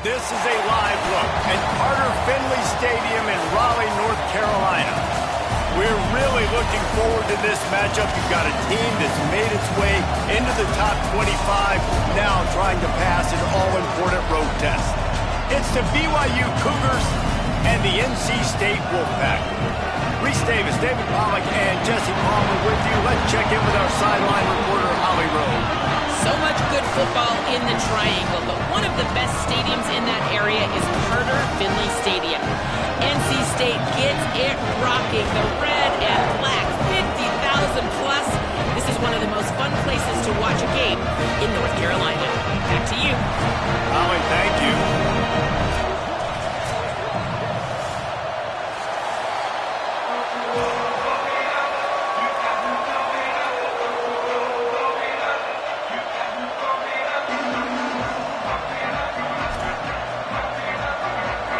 This is a live look at Carter Finley Stadium in Raleigh, North Carolina. We're really looking forward to this matchup. You've got a team that's made its way into the top 25, now trying to pass an all-important road test. It's the BYU Cougars and the NC State Wolfpack. Reese Davis, David Pollack, and Jesse Palmer with you. Let's check in with our sideline reporter, Holly Rowe. So much good football in the Triangle, but one of the best stadiums in that area is Carter Finley Stadium. NC State gets it rocking. The red and black, 50,000 plus. This is one of the most fun places to watch a game in North Carolina. Back to you. Holly, thank you.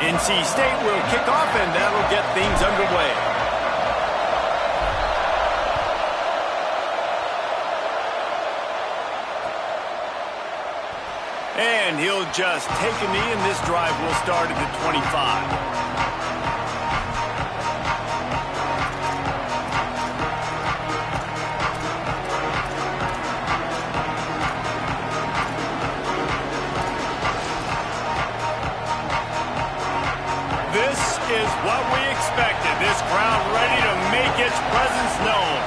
NC State will kick off, and that'll get things underway. And he'll just take a knee, and this drive will start at the 25. Is what we expected. This crowd ready to make its presence known.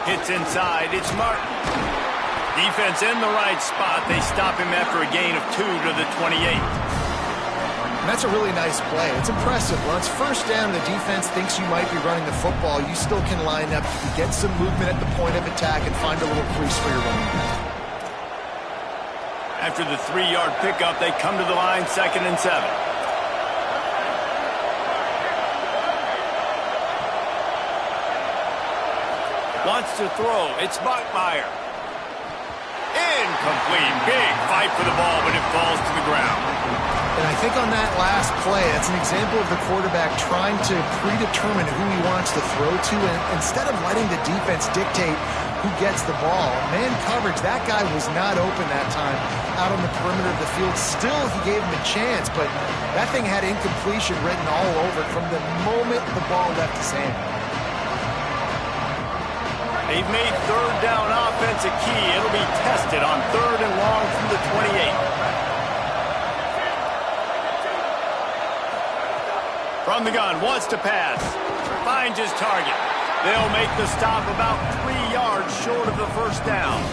Hits inside. It's Martin. Defense in the right spot. They stop him after a gain of 2 to the 28. And that's a really nice play. It's impressive. Once first down, the defense thinks you might be running the football. You still can line up. You can get some movement at the point of attack and find a little crease for your running back. After the 3-yard pickup, they come to the line, 2nd and 7. Wants to throw. It's Bachmeier. Incomplete. Big fight for the ball, but it falls to the ground. And I think on that last play, that's an example of the quarterback trying to predetermine who he wants to throw to, and instead of letting the defense dictate who gets the ball. Man coverage, that guy was not open that time out on the perimeter of the field. Still, he gave him a chance, but that thing had incompletion written all over it from the moment the ball left his hand. They've made third down offense a key. It'll be tested on 3rd and long from the 28. From the gun, wants to pass. Finds his target. They'll make the stop about 3 yards short of the first down.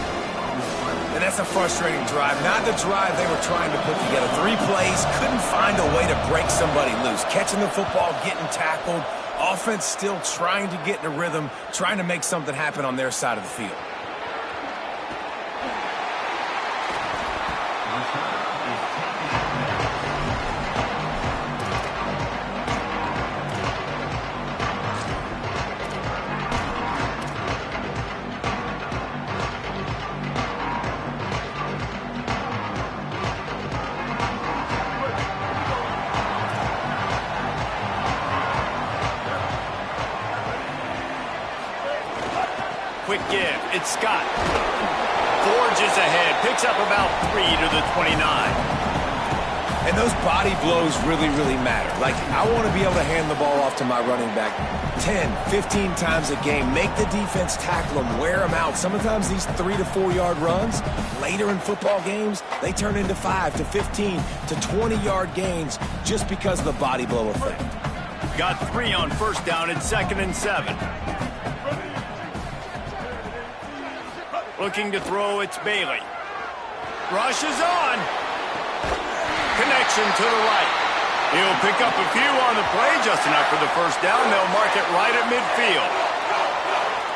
And that's a frustrating drive. Not the drive they were trying to put together. 3 plays, couldn't find a way to break somebody loose. Catching the football, getting tackled. Offense still trying to get in a rhythm, trying to make something happen on their side of the field. Quick give. It's Scott. Forges ahead. Picks up about 3 to the 29. And those body blows really, really matter. Like, I want to be able to hand the ball off to my running back 10, 15 times a game. Make the defense tackle them, wear them out. Sometimes these 3 to 4 yard runs, later in football games, they turn into 5 to 15 to 20-yard gains just because of the body blow effect. Got 3 on first down at 2nd and 7. Looking to throw, it's Bailey. Rush is on. Connection to the right. He'll pick up a few on the play, just enough for the first down. They'll mark it right at midfield.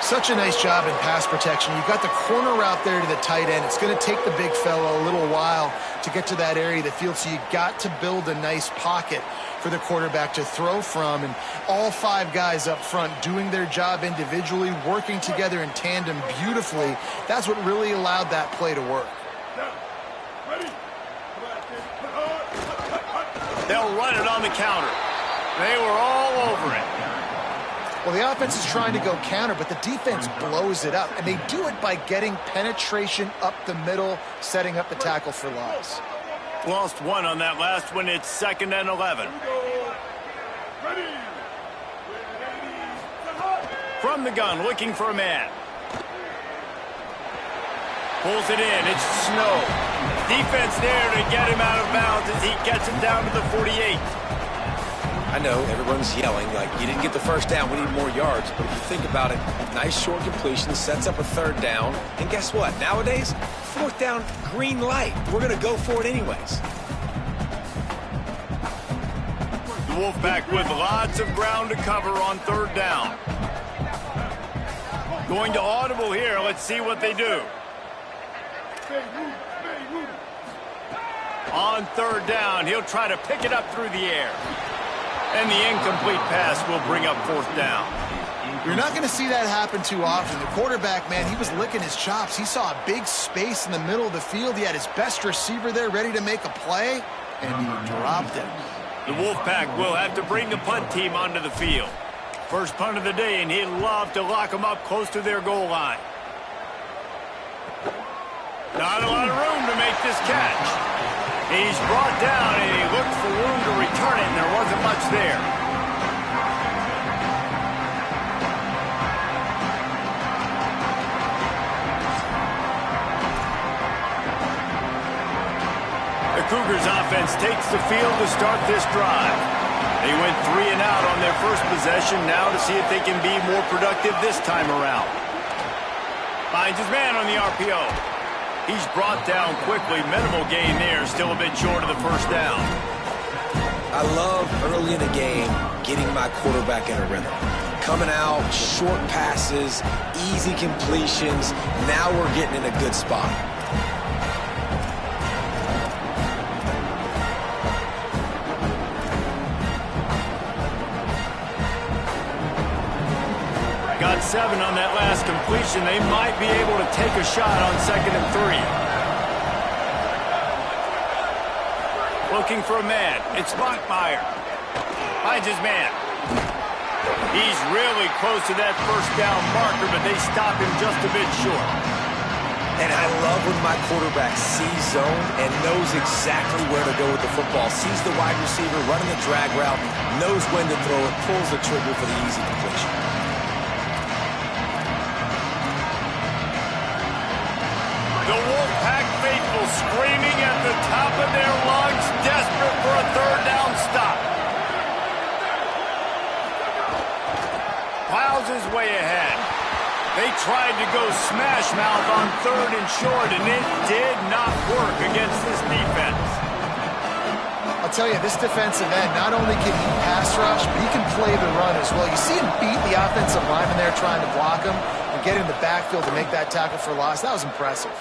Such a nice job in pass protection. You've got the corner route there to the tight end. It's going to take the big fella a little while to get to that area of the field, so you got to build a nice pocket for the quarterback to throw from, and all 5 guys up front doing their job individually, working together in tandem beautifully. That's what really allowed that play to work. They'll run it on the counter. They were all over it. Well, the offense is trying to go counter, but the defense blows it up, and they do it by getting penetration up the middle, setting up the tackle for loss. Lost one on that last one. It's 2nd and 11. From the gun, looking for a man. Pulls it in. It's Snow. Defense there to get him out of bounds as he gets it down to the 48. I know everyone's yelling like, you didn't get the first down, we need more yards. But if you think about it, nice short completion, sets up a 3rd down. And guess what? Nowadays, 4th down, green light. We're going to go for it anyways. The Wolfpack with lots of ground to cover on 3rd down. Going to audible here. Let's see what they do. On 3rd down, he'll try to pick it up through the air. And the incomplete pass will bring up 4th down. You're not going to see that happen too often. The quarterback, man, he was licking his chops. He saw a big space in the middle of the field. He had his best receiver there ready to make a play, and he dropped it. The Wolfpack will have to bring the punt team onto the field. First punt of the day, and he'd love to lock them up close to their goal line. Not a lot of room to make this catch. He's brought down, and he looked for room to return it, and there wasn't much there. The Cougars offense takes the field to start this drive. They went 3 and out on their first possession, now to see if they can be more productive this time around. Finds his man on the RPO. He's brought down quickly. Minimal gain there, still a bit short of the first down. I love early in the game getting my quarterback in a rhythm. Coming out, short passes, easy completions. Now we're getting in a good spot. Got 7 on that last completion. They might be able to take a shot on 2nd and 3. Looking for a man. It's Bachmeier. Finds his man. He's really close to that first down marker, but they stop him just a bit short. And I love when my quarterback sees zone and knows exactly where to go with the football. Sees the wide receiver running the drag route, knows when to throw it, pulls the trigger for the easy completion. The Wolfpack faithful screaming at the top of their lungs, desperate for a 3rd down stop. Plows his way ahead. They tried to go smash mouth on 3rd and short, and it did not work against this defense. I'll tell you, this defensive end, not only can he pass rush, but he can play the run as well. You see him beat the offensive lineman there trying to block him and get in the backfield to make that tackle for loss. That was impressive.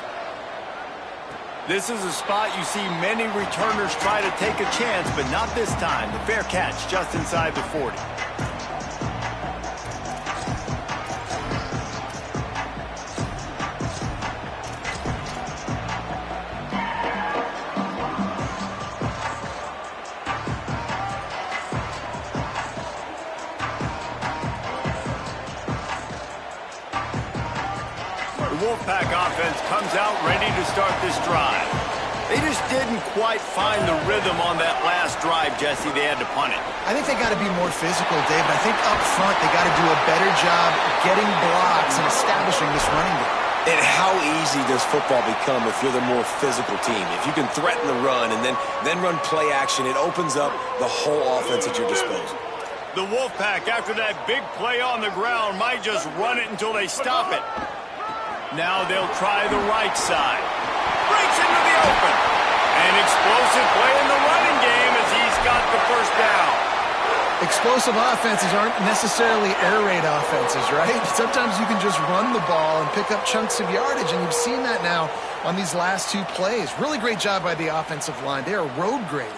This is a spot you see many returners try to take a chance, but not this time. The fair catch just inside the 40. The Wolfpack offense comes out ready to start this drive. They just didn't quite find the rhythm on that last drive, Jesse. They had to punt it. I think they got to be more physical, Dave. I think up front they got to do a better job getting blocks and establishing this running game. And how easy does football become if you're the more physical team? If you can threaten the run and then run play action, it opens up the whole offense at your disposal. The Wolfpack, after that big play on the ground, might just run it until they stop it. Now they'll try the right side. Breaks into the open. An explosive play in the running game as he's got the first down. Explosive offenses aren't necessarily air raid offenses, right? Sometimes you can just run the ball and pick up chunks of yardage, and you've seen that now on these last 2 plays. Really great job by the offensive line. They are road grading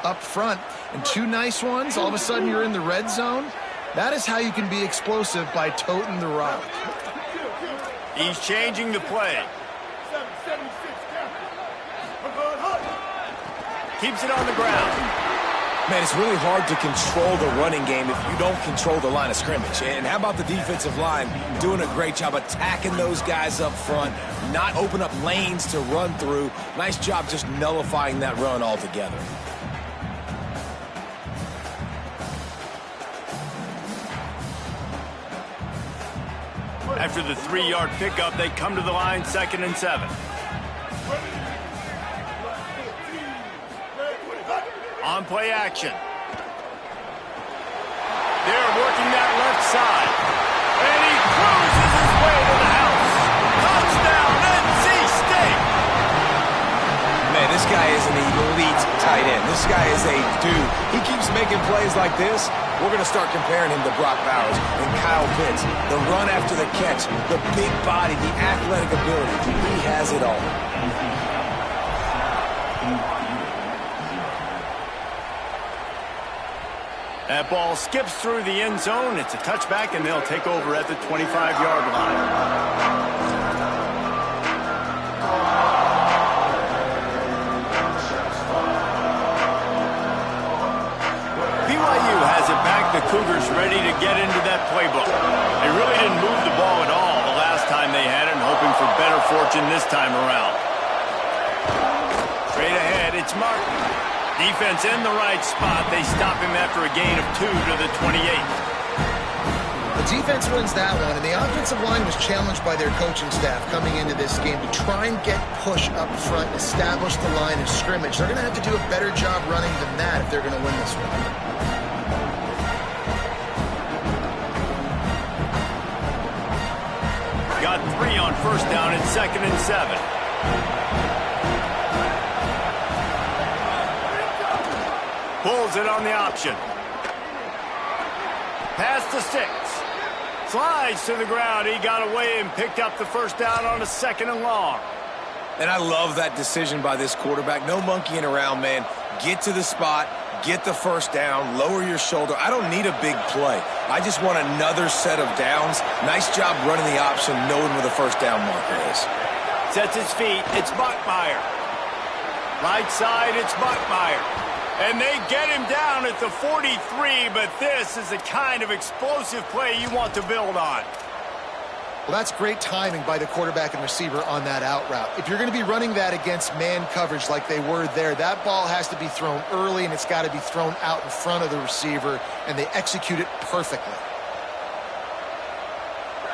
up front. And 2 nice ones, all of a sudden you're in the red zone. That is how you can be explosive, by toting the rock. He's changing the play. Keeps it on the ground. Man, it's really hard to control the running game if you don't control the line of scrimmage. And how about the defensive line doing a great job attacking those guys up front, not open up lanes to run through. Nice job just nullifying that run altogether. After the 3-yard pickup, they come to the line, 2nd and 7. On play action. They're working that left side. And he cruises his way to the house. Touchdown, NC State! Man, this guy is an elite tight end. This guy is a dude. He keeps making plays like this. We're going to start comparing him to Brock Bowers and Kyle Pitts. The run after the catch, the big body, the athletic ability. He has it all. That ball skips through the end zone. It's a touchback, and they'll take over at the 25-yard line. BYU has it back. The Cougars ready to get into that playbook. They really didn't move the ball at all the last time they had it, and hoping for better fortune this time around. Straight ahead, it's Martin. Defense in the right spot. They stop him after a gain of 2 to the 28. The defense wins that one, and the offensive line was challenged by their coaching staff coming into this game to try and get push up front and establish the line of scrimmage. They're going to have to do a better job running than that if they're going to win this one. Got 3 on first down and 2nd and 7. Pulls it on the option. Pass to 6. Slides to the ground. He got away and picked up the first down on a 2nd and long. And I love that decision by this quarterback. No monkeying around, man. Get to the spot, get the first down, lower your shoulder. I don't need a big play. I just want another set of downs. Nice job running the option, knowing where the first down marker is. Sets his feet. It's Bachmeier. Right side, it's Bachmeier. And they get him down at the 43, but this is the kind of explosive play you want to build on. Well, that's great timing by the quarterback and receiver on that out route. If you're going to be running that against man coverage like they were there, that ball has to be thrown early, and it's got to be thrown out in front of the receiver, and they execute it perfectly.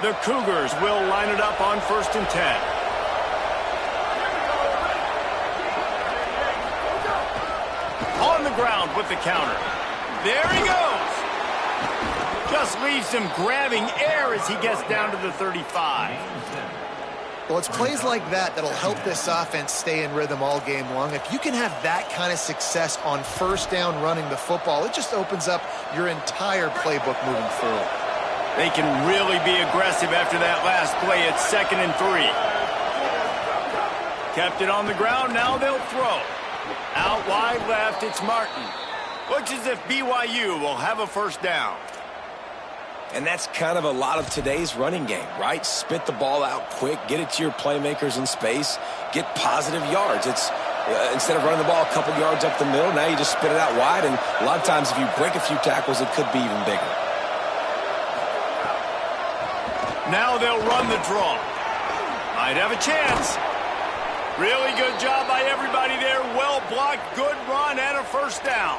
The Cougars will line it up on 1st and 10. On the ground with the counter. There he goes. Just leaves him grabbing air as he gets down to the 35. Well, it's plays like that that'll help this offense stay in rhythm all game long. If you can have that kind of success on first down running the football, it just opens up your entire playbook moving forward. They can really be aggressive after that last play at 2nd and 3. Kept it on the ground, now they'll throw. Out wide left, it's Martin. Looks as if BYU will have a first down. And that's kind of a lot of today's running game, right? Spit the ball out quick, get it to your playmakers in space, get positive yards. It's instead of running the ball a couple yards up the middle, now you just spit it out wide, and a lot of times if you break a few tackles, it could be even bigger. Now they'll run the draw. Might have a chance. Really good job by everybody there. Well blocked, good run, and a first down.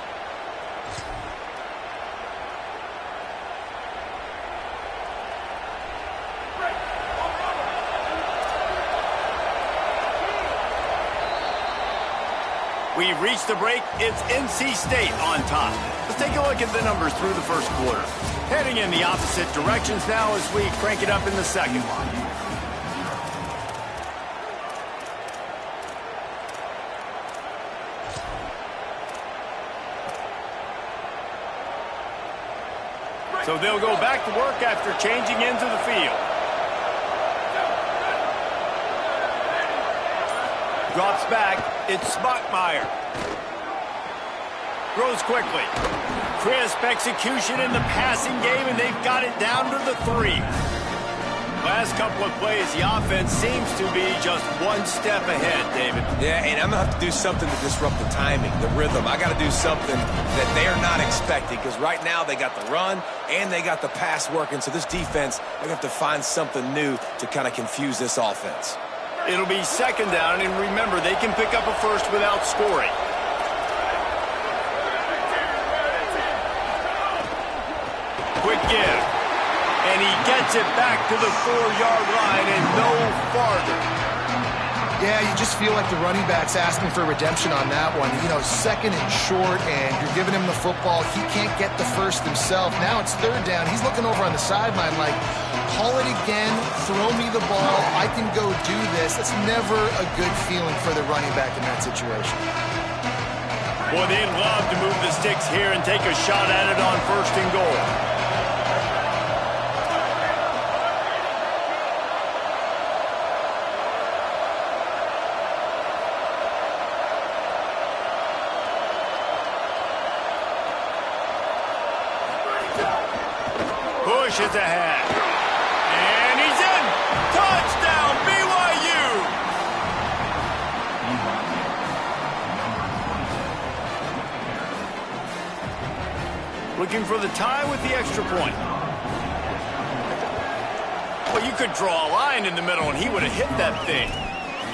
We've reached the break. It's NC State on top. Let's take a look at the numbers through the first quarter. Heading in the opposite directions now as we crank it up in the second one. So they'll go back to work after changing into the field. Drops back. It's Bachmeier. Throws quickly. Crisp execution in the passing game, and they've got it down to the 3. Last couple of plays, the offense seems to be just one step ahead, David. Yeah, and I'm going to have to do something to disrupt the timing, the rhythm. I got to do something that they're not expecting, because right now they got the run and they got the pass working. So this defense, they have to find something new to kind of confuse this offense. It'll be second down, and remember, they can pick up a first without scoring. Quick give. And he gets it back to the 4-yard line and no farther. Yeah, you just feel like the running back's asking for redemption on that one. You know, second and short, and you're giving him the football. He can't get the first himself. Now it's third down. He's looking over on the sideline like, call it again, throw me the ball, I can go do this. That's never a good feeling for the running back in that situation. Boy, they'd love to move the sticks here and take a shot at it on first and goal. Push is ahead. And he's in. Touchdown, BYU. Looking for the tie with the extra point. Well, you could draw a line in the middle and he would have hit that thing.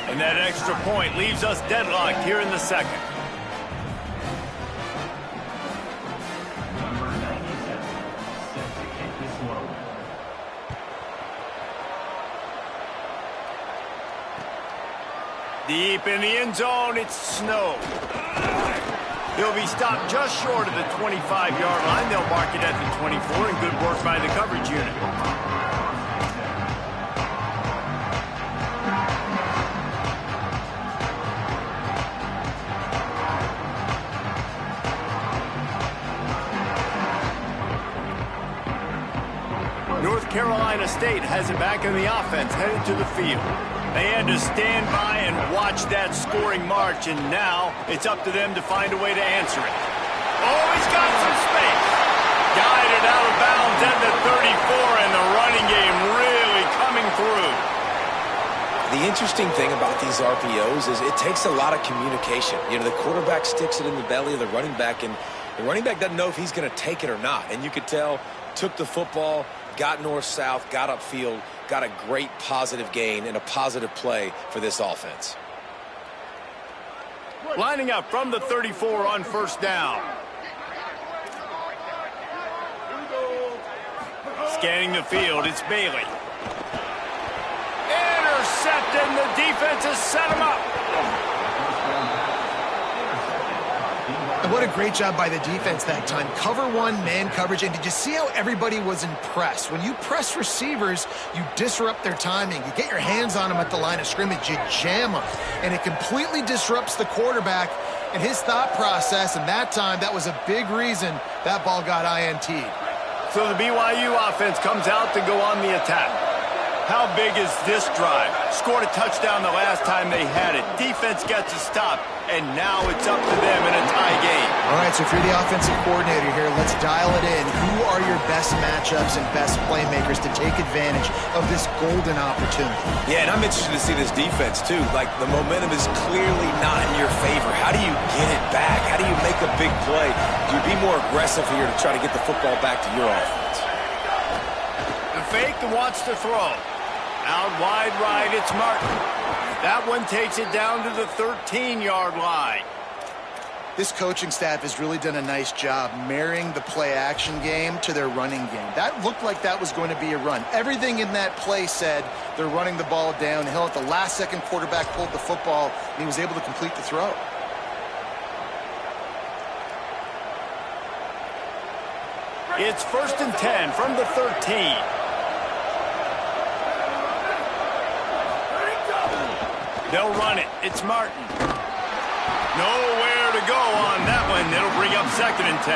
And that extra point leaves us deadlocked here in the second. Deep in the end zone, it's Snow. He'll be stopped just short of the 25-yard line. They'll mark it at the 24, and good work by the coverage unit. North Carolina State has it back in the offense, headed to the field. They had to stand by and watch that scoring march, and now it's up to them to find a way to answer it. Oh, he's got some space. Guided out of bounds at the 34, and the running game really coming through. The interesting thing about these RPOs is it takes a lot of communication. You know, the quarterback sticks it in the belly of the running back, and the running back doesn't know if he's going to take it or not. And you could tell, took the football, got north-south, got upfield, got a great positive gain and a positive play for this offense. Lining up from the 34 on first down. Scanning the field, it's Bailey. Intercepted, and the defense has set him up. And what a great job by the defense that time. Cover one, man coverage. And did you see how everybody was impressed? When you press receivers, you disrupt their timing. You get your hands on them at the line of scrimmage. You jam them. And it completely disrupts the quarterback and his thought process. And that time, that was a big reason that ball got INT'd. So the BYU offense comes out to go on the attack. How big is this drive? Scored a touchdown the last time they had it. Defense gets a stop, and now it's up to them in a tie game. All right, so if you're the offensive coordinator here, let's dial it in. Who are your best matchups and best playmakers to take advantage of this golden opportunity? Yeah, and I'm interested to see this defense, too. Like, the momentum is clearly not in your favor. How do you get it back? How do you make a big play? Do you be more aggressive here to try to get the football back to your offense? The fake that wants to throw. Out wide right, it's Martin. That one takes it down to the 13-yard line. This coaching staff has really done a nice job marrying the play-action game to their running game. That looked like that was going to be a run. Everything in that play said they're running the ball downhill. At the last second, quarterback pulled the football, and he was able to complete the throw. It's 1st and 10 from the 13. They'll run it. It's Martin. Nowhere to go on that one. It'll bring up 2nd and 10.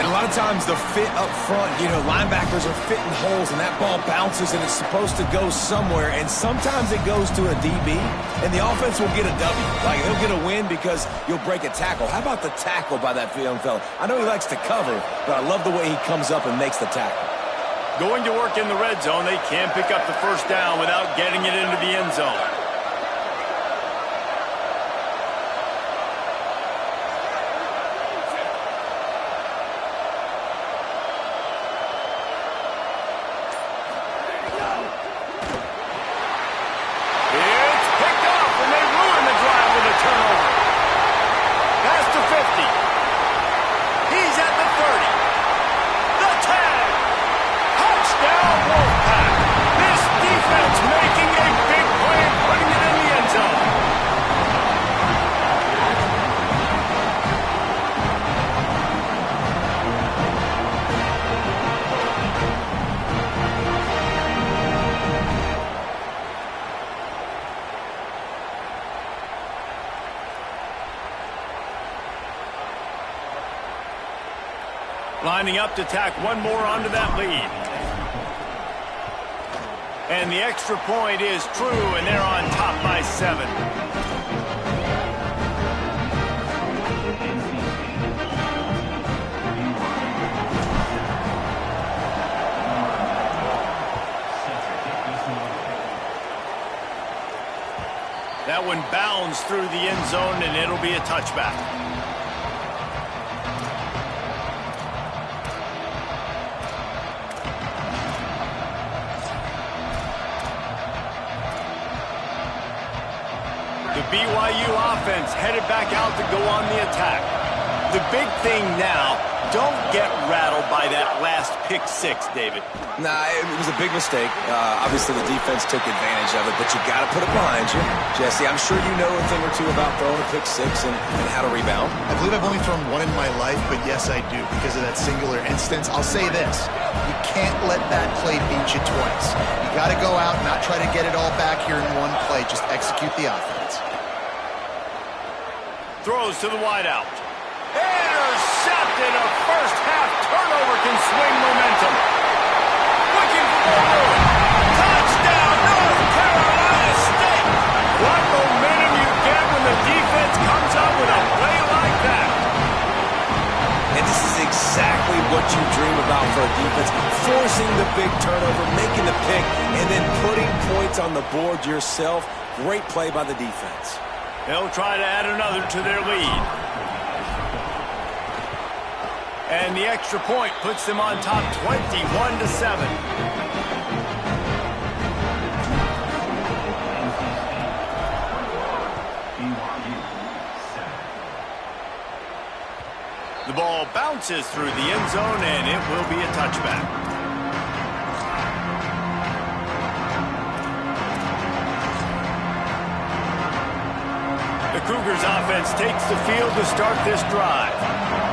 And a lot of times the fit up front, you know, linebackers are fitting holes and that ball bounces and it's supposed to go somewhere. And sometimes it goes to a DB and the offense will get a W. Like, they'll get a win because you'll break a tackle. How about the tackle by that young fella? I know he likes to cover, but I love the way he comes up and makes the tackle. Going to work in the red zone, they can't pick up the first down without getting it into the end zone. It's picked off, and they ruin the drive with a turnover. Pass to 50. He's at the 30. The tag. Touchdown, Wolfpack. This defense making a big play and putting it in the end zone. Lining up to tack one more onto that lead. And the extra point is true, and they're on top by 7. That one bounds through the end zone, and it'll be a touchback. The BYU offense headed back out to go on the attack. The big thing now, don't get rattled by that last pick 6, David. Nah, it was a big mistake. Obviously, the defense took advantage of it, but you got to put it behind you. Jesse, I'm sure you know a thing or two about throwing a pick 6 and how to rebound. I believe I've only thrown one in my life, but yes, I do because of that singular instance. I'll say this. You can't let that play beat you twice. You got to go out and not try to get it all back here in one play. Just execute the offense. Throws to the wideout. Intercepted. A first-half turnover can swing momentum. Looking for more room. Touchdown, North Carolina State. What momentum you get when the defense comes up with a play like that. And this is exactly what you dream about for a defense. Forcing the big turnover, making the pick, and then putting points on the board yourself. Great play by the defense. They'll try to add another to their lead. And the extra point puts them on top 21-7. The ball bounces through the end zone, and it will be a touchback. The Cougars offense takes the field to start this drive.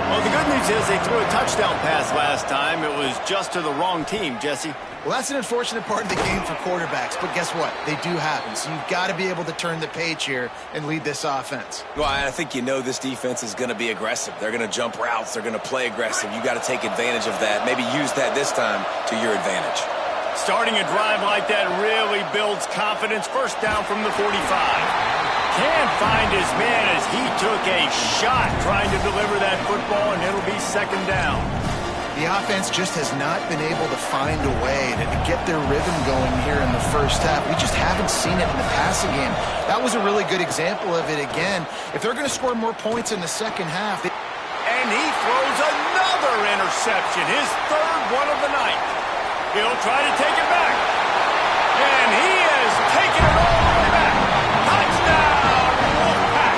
Well, the good news is they threw a touchdown pass last time. It was just to the wrong team, Jesse. Well, that's an unfortunate part of the game for quarterbacks, but guess what? They do happen, so you've got to be able to turn the page here and lead this offense. Well, I think you know this defense is going to be aggressive. They're going to jump routes. They're going to play aggressive. You got to take advantage of that. Maybe use that this time to your advantage. Starting a drive like that really builds confidence. First down from the 45. Can't find his man as he took a shot trying to deliver that football, and it'll be second down. The offense just has not been able to find a way to get their rhythm going here in the first half. We just haven't seen it in the passing game. That was a really good example of it again. If they're going to score more points in the second half. And he throws another interception, his third one of the night. He'll try to take it back. And he has taken it all the way back. Touchdown, Wolfpack.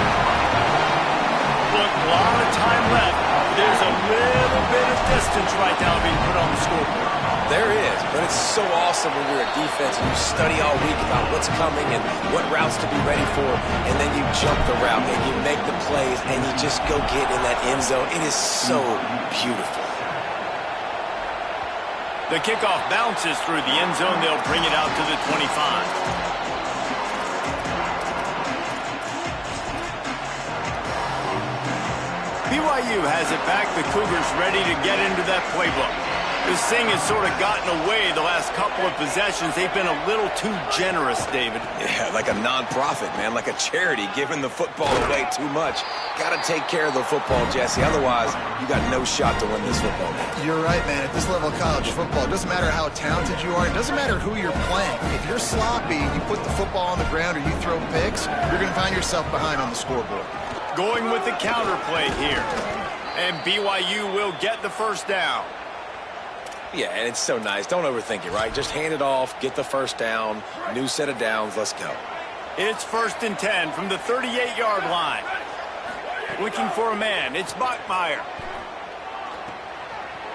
Look, a lot of time left. There's a little bit of distance right now being put on the scoreboard. There is, but it's so awesome when you're a defense and you study all week about what's coming and what routes to be ready for, and then you jump the route and you make the plays and you just go get in that end zone. It is so beautiful. The kickoff bounces through the end zone. They'll bring it out to the 25. BYU has it back. The Cougars ready to get into that playbook. This thing has sort of gotten away the last couple of possessions. They've been a little too generous, David. Yeah, like a non-profit, man, like a charity giving the football away too much. Got to take care of the football, Jesse. Otherwise, you got no shot to win this football game. You're right, man. At this level of college football, it doesn't matter how talented you are. It doesn't matter who you're playing. If you're sloppy and you put the football on the ground or you throw picks, you're going to find yourself behind on the scoreboard. Going with the counter play here. And BYU will get the first down. Yeah, and it's so nice. Don't overthink it, right? Just hand it off, get the first down, new set of downs, let's go. It's 1st and 10 from the 38-yard line. Looking for a man, it's Bachmeier.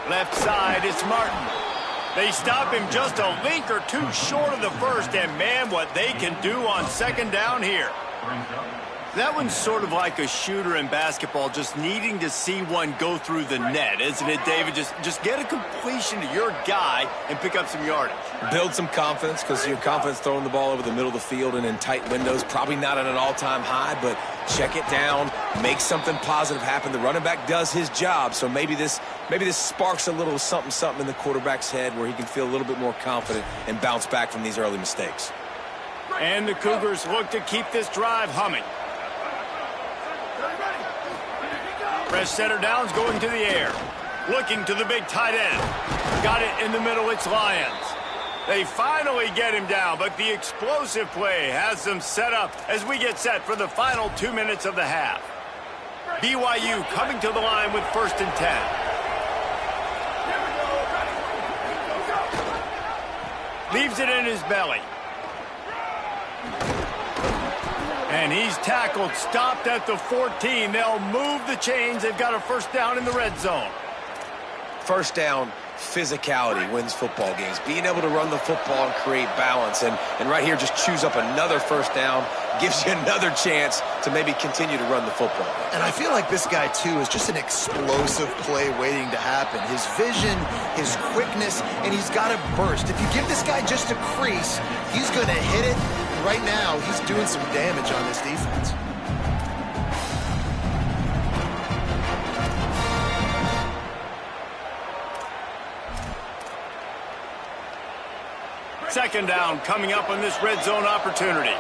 Left side, it's Martin. They stop him just a link or two short of the first, and man, what they can do on 2nd down here. That one's sort of like a shooter in basketball, just needing to see one go through the net, isn't it, David? Just get a completion to your guy and pick up some yardage. Build some confidence, because your confidence throwing the ball over the middle of the field and in tight windows, probably not at an all-time high, but check it down, make something positive happen. The running back does his job, so maybe this sparks a little something in the quarterback's head where he can feel a little bit more confident and bounce back from these early mistakes. And the Cougars look to keep this drive humming. Fresh center downs going to the air. Looking to the big tight end. Got it in the middle, it's Lyons. They finally get him down, but the explosive play has them set up as we get set for the final 2 minutes of the half. BYU coming to the line with 1st and 10. Leaves it in his belly. And he's tackled, stopped at the 14. They'll move the chains. They've got a first down in the red zone. First down, physicality wins football games. Being able to run the football and create balance. And right here, just choose up another first down. Gives you another chance to maybe continue to run the football. And I feel like this guy, too, is just an explosive play waiting to happen. His vision, his quickness, and he's got to burst. If you give this guy just a crease, he's going to hit it. Right now, he's doing some damage on this defense. Second down coming up on this red zone opportunity.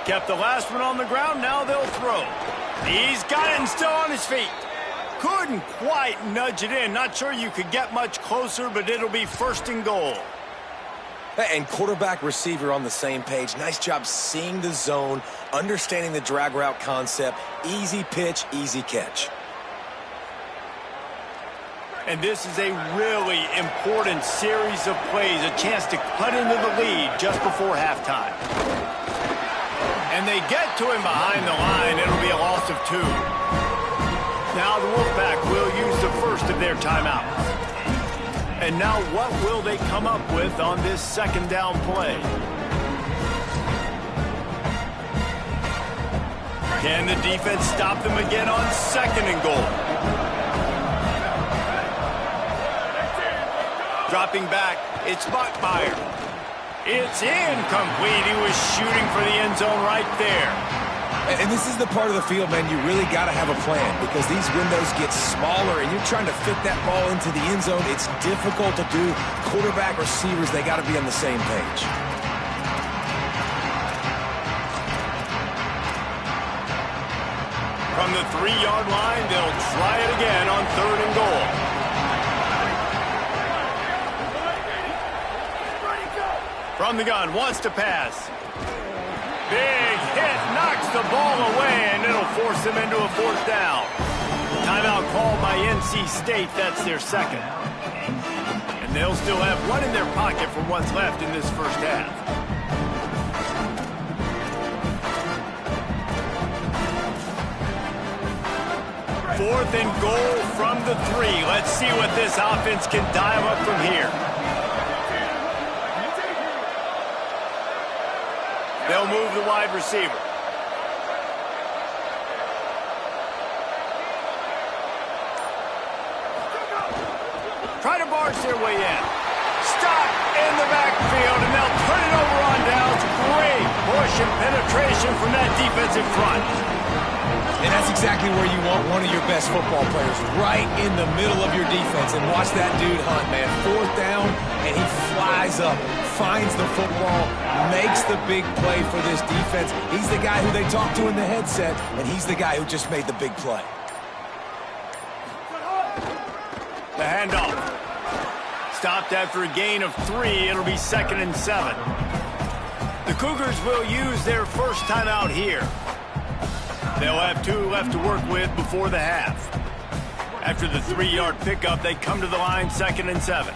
Kept the last one on the ground, now they'll throw. He's got it and still on his feet. Couldn't quite nudge it in. Not sure you could get much closer, but it'll be 1st and goal. And quarterback, receiver on the same page. Nice job seeing the zone, understanding the drag route concept. Easy pitch, easy catch. And this is a really important series of plays, a chance to cut into the lead just before halftime. And they get to him behind the line. It'll be a loss of 2. Now the Wolfpack will use the first of their timeouts. And now what will they come up with on this 2nd down play? Can the defense stop them again on 2nd and goal? Dropping back, it's Bachmeier. It's incomplete. He was shooting for the end zone right there. And this is the part of the field, man, you really got to have a plan because these windows get smaller and you're trying to fit that ball into the end zone. It's difficult to do. Quarterback, receivers, they got to be on the same page. From the 3-yard line, they'll try it again on 3rd and goal. From the gun, wants to pass. Big hit, knocks the ball away, and it'll force them into a 4th down. Timeout called by NC State. That's their 2nd. And they'll still have one in their pocket for what's left in this first half. Fourth and goal from the 3. Let's see what this offense can dial up from here. They'll move the wide receiver. Try to barge their way in. Stop in the backfield, and they'll turn it over on downs. Great push and penetration from that defensive front. And that's exactly where you want one of your best football players, right in the middle of your defense. And watch that dude hunt, man. 4th down, and he flies up, finds the football, makes the big play for this defense. He's the guy who they talk to in the headset, and he's the guy who just made the big play. The handoff. Stopped after a gain of 3. It'll be 2nd and 7. The Cougars will use their first timeout here. They'll have 2 left to work with before the half. After the 3-yard pickup, they come to the line 2nd and 7.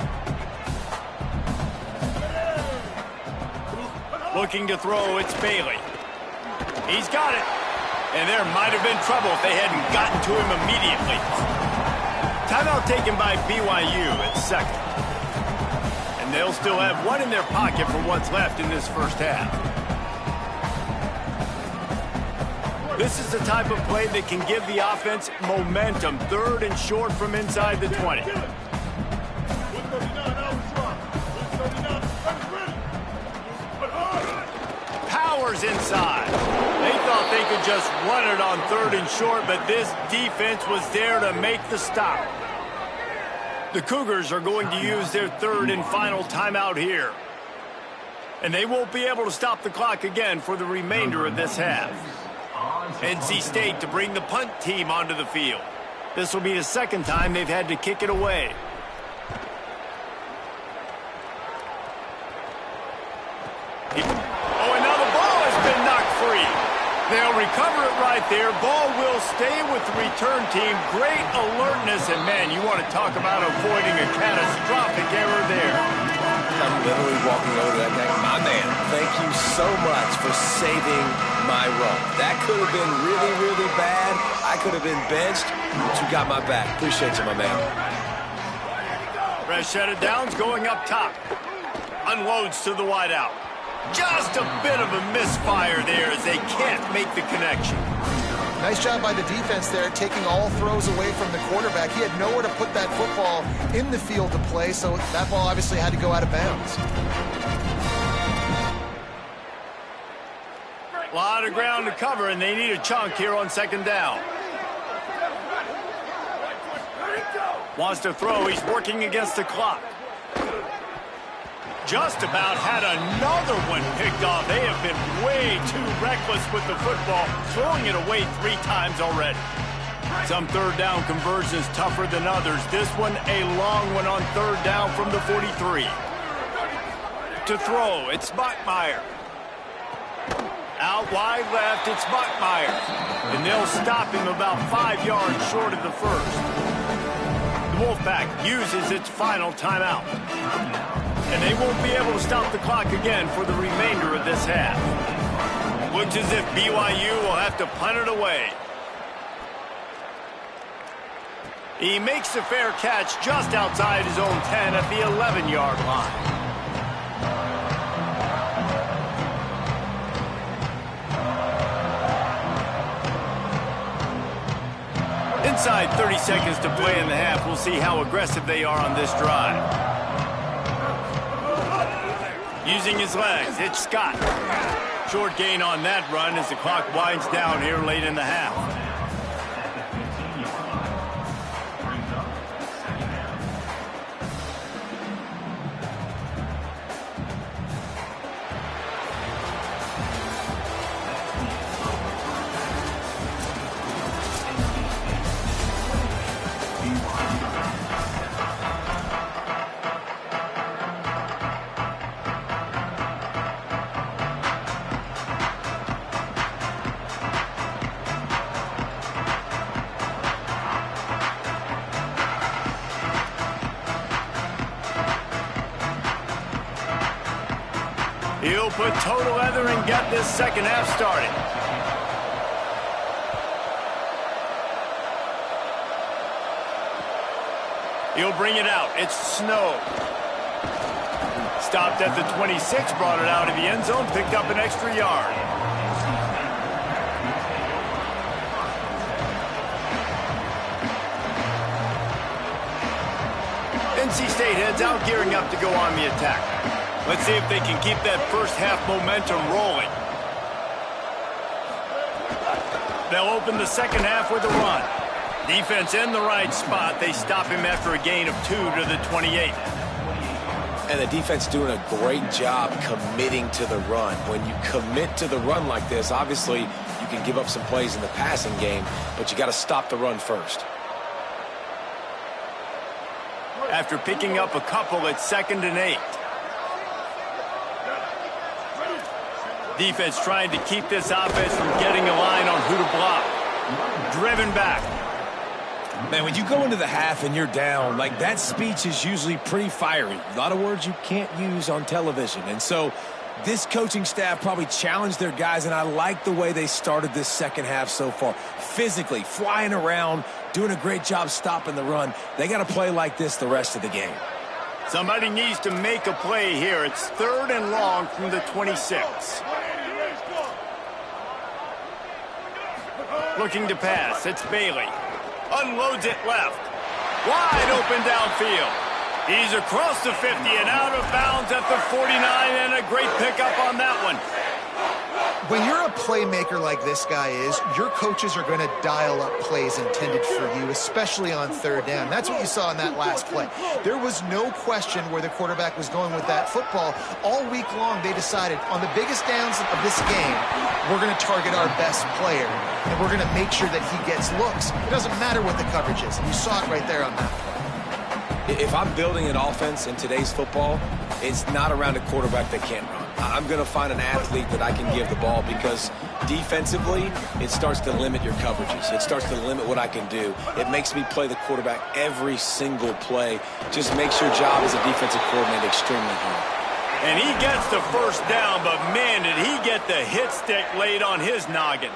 Looking to throw, it's Bailey. He's got it. And there might have been trouble if they hadn't gotten to him immediately. Timeout taken by BYU at 2nd. And they'll still have 1 in their pocket for what's left in this first half. This is the type of play that can give the offense momentum. 3rd and short from inside the 20. Powers inside. They thought they could just run it on 3rd and short, but this defense was there to make the stop. The Cougars are going to use their 3rd and final timeout here. And they won't be able to stop the clock again for the remainder of this half. NC State to bring the punt team onto the field. This will be the 2nd time they've had to kick it away. Oh, and now the ball has been knocked free. They'll recover it right there. Ball will stay with the return team. Great alertness, and man, you want to talk about avoiding a catastrophic error there. I'm literally walking over to that guy. My man, thank you so much for saving my run. That could have been really, really bad. I could have been benched, but you got my back. Appreciate you, my man. Fresh set of downs going up top. Unloads to the wideout. Just a bit of a misfire there as they can't make the connection. Nice job by the defense there, taking all throws away from the quarterback. He had nowhere to put that football in the field to play, so that ball obviously had to go out of bounds. A lot of ground to cover, and they need a chunk here on 2nd down. Wants to throw. He's working against the clock. Just about had another one picked off. They have been way too reckless with the football, throwing it away 3 times already. Some 3rd down conversions tougher than others. This one a long one on 3rd down from the 43. To throw, it's Bachmeier. Out wide left, it's Bachmeier. And they'll stop him about 5 yards short of the first. The Wolfpack uses its final timeout. And they won't be able to stop the clock again for the remainder of this half. Looks as if BYU will have to punt it away. He makes the fair catch just outside his own 10 at the 11-yard line. Inside 30 seconds to play in the half. We'll see how aggressive they are on this drive. Using his legs, it's Scott. Short gain on that run as the clock winds down here late in the half. He'll put total leather and get this 2nd half started. He'll bring it out. It's Snow. Stopped at the 26, brought it out of the end zone, picked up an extra yard. NC State heads out, gearing up to go on the attack. Let's see if they can keep that first half momentum rolling. They'll open the second half with a run. Defense in the right spot. They stop him after a gain of 2 to the 28. And the defense doing a great job committing to the run. When you commit to the run like this, obviously you can give up some plays in the passing game, but you got to stop the run first. After picking up a couple, it's 2nd and 8. Defense trying to keep this offense from getting a line on who to block. Driven back. Man, when you go into the half and you're down, like that speech is usually pretty fiery. A lot of words you can't use on television. And so this coaching staff probably challenged their guys, and I like the way they started this second half so far. Physically, flying around, doing a great job stopping the run. They got to play like this the rest of the game. Somebody needs to make a play here. It's 3rd and long from the 26. Looking to pass. It's Bailey. Unloads it left. Wide open downfield. He's across the 50 and out of bounds at the 49, and a great pickup on that one. When you're a playmaker like this guy is, your coaches are going to dial up plays intended for you, especially on 3rd down. That's what you saw in that last play. There was no question where the quarterback was going with that football. All week long, they decided on the biggest downs of this game, we're going to target our best player, and we're going to make sure that he gets looks. It doesn't matter what the coverage is. You saw it right there on that play. If I'm building an offense in today's football, it's not around a quarterback that can't run. I'm going to find an athlete that I can give the ball, because defensively, it starts to limit your coverages. It starts to limit what I can do. It makes me play the quarterback every single play. Just makes your job as a defensive coordinator extremely hard. And he gets the first down, but man, did he get the hit stick laid on his noggin.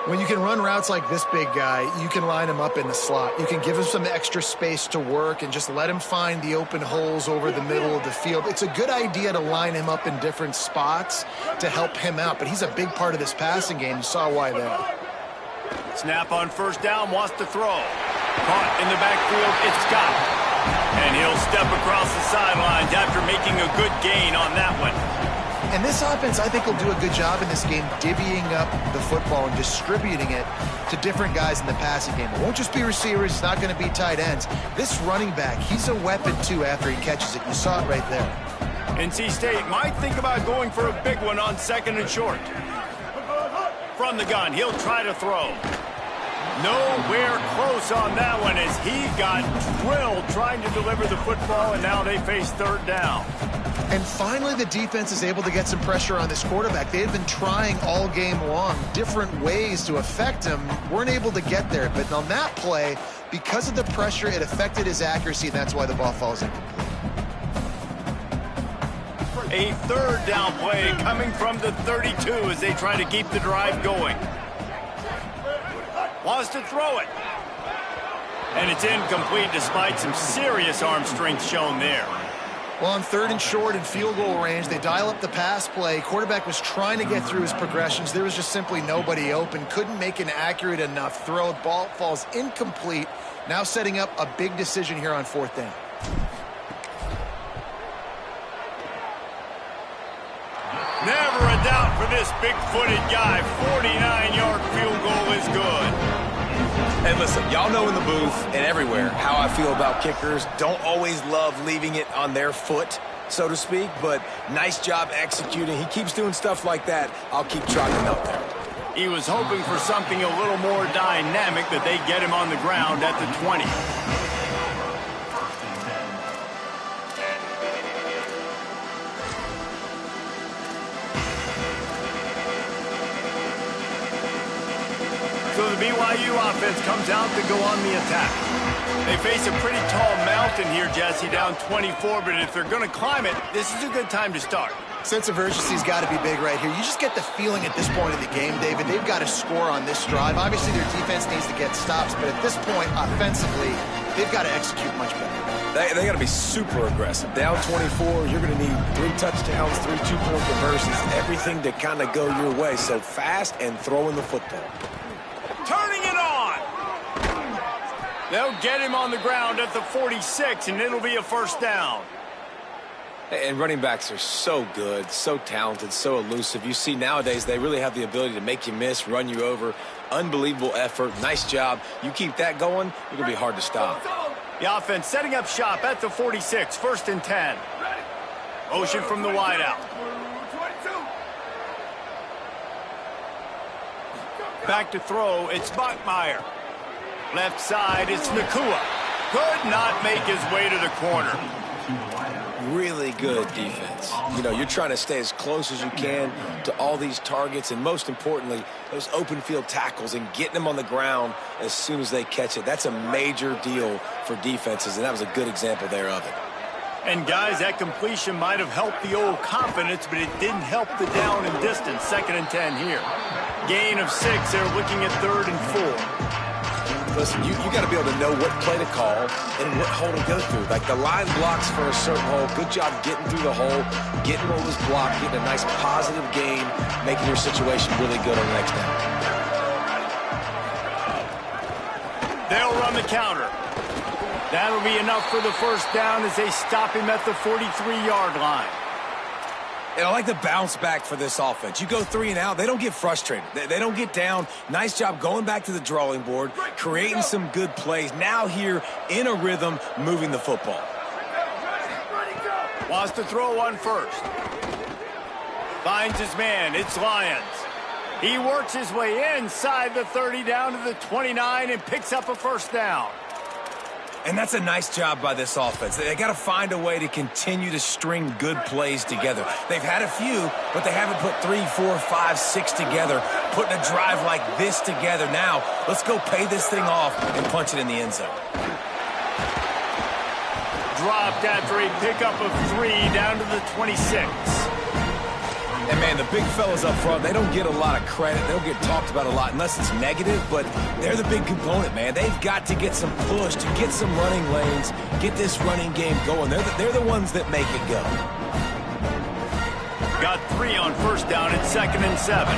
When you can run routes like this big guy, you can line him up in the slot. You can give him some extra space to work and just let him find the open holes over the middle of the field. It's a good idea to line him up in different spots to help him out, but he's a big part of this passing game. You saw why there. Snap on 1st down, wants to throw. Caught in the backfield, it's Scott. And he'll step across the sidelines after making a good gain on that one. And this offense, I think, will do a good job in this game divvying up the football and distributing it to different guys in the passing game. It won't just be receivers. It's not going to be tight ends. This running back, he's a weapon, too, after he catches it. You saw it right there. NC State might think about going for a big one on 2nd and short. From the gun, he'll try to throw. Nowhere close on that one as he got drilled trying to deliver the football, and now they face 3rd down. And finally, the defense is able to get some pressure on this quarterback. They had been trying all game long different ways to affect him. Weren't able to get there. But on that play, because of the pressure, it affected his accuracy, and that's why the ball falls incomplete. A 3rd down play coming from the 32 as they try to keep the drive going. Wants to throw it. And it's incomplete despite some serious arm strength shown there. Well, on 3rd and short and field goal range, they dial up the pass play. Quarterback was trying to get through his progressions. There was just simply nobody open. Couldn't make an accurate enough throw. Ball falls incomplete. Now setting up a big decision here on 4th down. Never a doubt for this big-footed guy. 49-yard field goal is good. And listen, y'all know in the booth and everywhere how I feel about kickers. Don't always love leaving it on their foot, so to speak, but nice job executing. He keeps doing stuff like that. I'll keep trotting him out there. He was hoping for something a little more dynamic, that they get him on the ground at the 20. So the BYU offense comes out to go on the attack. They face a pretty tall mountain here, Jesse, down 24, but if they're going to climb it, this is a good time to start. Sense of urgency's got to be big right here. You just get the feeling at this point of the game, David, they've got to score on this drive. Obviously, their defense needs to get stops, but at this point, offensively, they've got to execute much better. They got to be super aggressive. Down 24, you're going to need 3 touchdowns, 3 two-point conversions, everything to kind of go your way. So fast and throwing the football. Turning it on. They'll get him on the ground at the 46, and it'll be a 1st down. And running backs are so good, so talented, so elusive. You see nowadays they really have the ability to make you miss, run you over. Unbelievable effort. Nice job. You keep that going, you're going to be hard to stop. The offense setting up shop at the 46, 1st and 10. Motion from the wideout. Back to throw, it's Bachmeier. Left side, it's Nakua. Could not make his way to the corner. Really good defense. You know, you're trying to stay as close as you can to all these targets, and most importantly, those open field tackles and getting them on the ground as soon as they catch it. That's a major deal for defenses, and that was a good example there of it. And guys, that completion might have helped the old confidence, but it didn't help the down and distance. 2nd and 10 here. Gain of 6. They're looking at 3rd and 4. Listen, you got to be able to know what play to call and what hole to go through. Like the line blocks for a certain hole. Good job getting through the hole, getting what was blocked, getting a nice positive gain, making your situation really good on the next down. They'll run the counter. That'll be enough for the 1st down as they stop him at the 43-yard line. And I like the bounce back for this offense. You go 3 and out, they don't get frustrated. They don't get down. Nice job going back to the drawing board, creating some good plays. Now here in a rhythm, moving the football. Wants to throw on 1st. Finds his man. It's Lyons. He works his way inside the 30 down to the 29 and picks up a 1st down. And that's a nice job by this offense. They got to find a way to continue to string good plays together. They've had a few, but they haven't put 3, 4, 5, 6 together, putting a drive like this together. Now, let's go pay this thing off and punch it in the end zone. Dropped after a pickup of 3 down to the 26. And, man, the big fellas up front, they don't get a lot of credit. They don't get talked about a lot unless it's negative, but they're the big component, man. They've got to get some push, to get some running lanes, get this running game going. They're the ones that make it go. Got 3 on 1st down at 2nd and 7.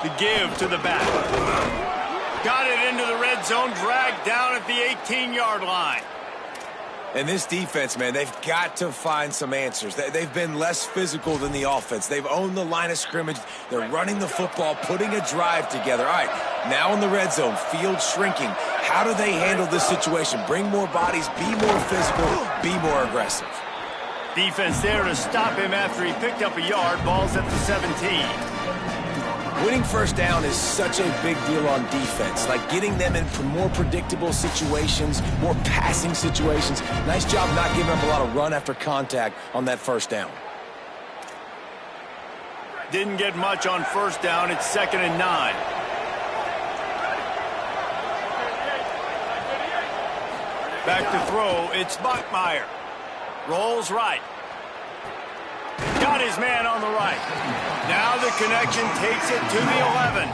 The give to the back. Got it into the red zone, dragged down at the 18-yard line. And this defense, man, they've got to find some answers. They've been less physical than the offense. They've owned the line of scrimmage. They're running the football, putting a drive together. All right, now in the red zone, field shrinking. How do they handle this situation? Bring more bodies, be more physical, be more aggressive. Defense there to stop him after he picked up a yard. Ball's at the 17. Winning 1st down is such a big deal on defense, like getting them in more predictable situations, more passing situations. Nice job not giving up a lot of run after contact on that 1st down. Didn't get much on 1st down. It's 2nd and 9. Back to throw. It's Bachmeier. Rolls right. Got his man on the right. Now the connection takes it to the 11.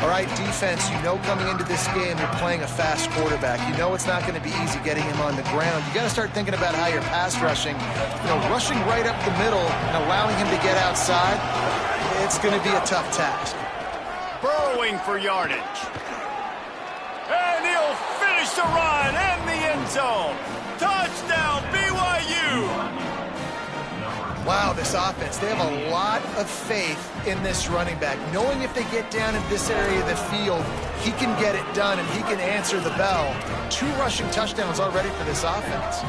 All right, defense, you know coming into this game you're playing a fast quarterback. You know it's not going to be easy getting him on the ground. You got to start thinking about how you're pass rushing. You know, rushing right up the middle and allowing him to get outside, it's going to be a tough task. Burrowing for yardage. And he'll finish the run in the end zone. Touchdown, BYU. Wow, this offense, they have a lot of faith in this running back. Knowing if they get down in this area of the field, he can get it done and he can answer the bell. 2 rushing touchdowns already for this offense.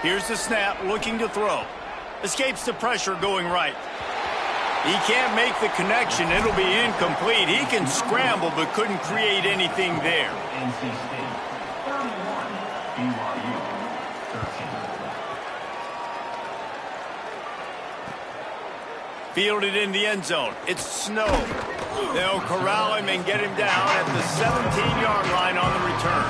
Here's the snap, looking to throw. Escapes the pressure going right. He can't make the connection. It'll be incomplete. He can scramble but couldn't create anything there. Fielded in the end zone. It's Snow. They'll corral him and get him down at the 17-yard line on the return.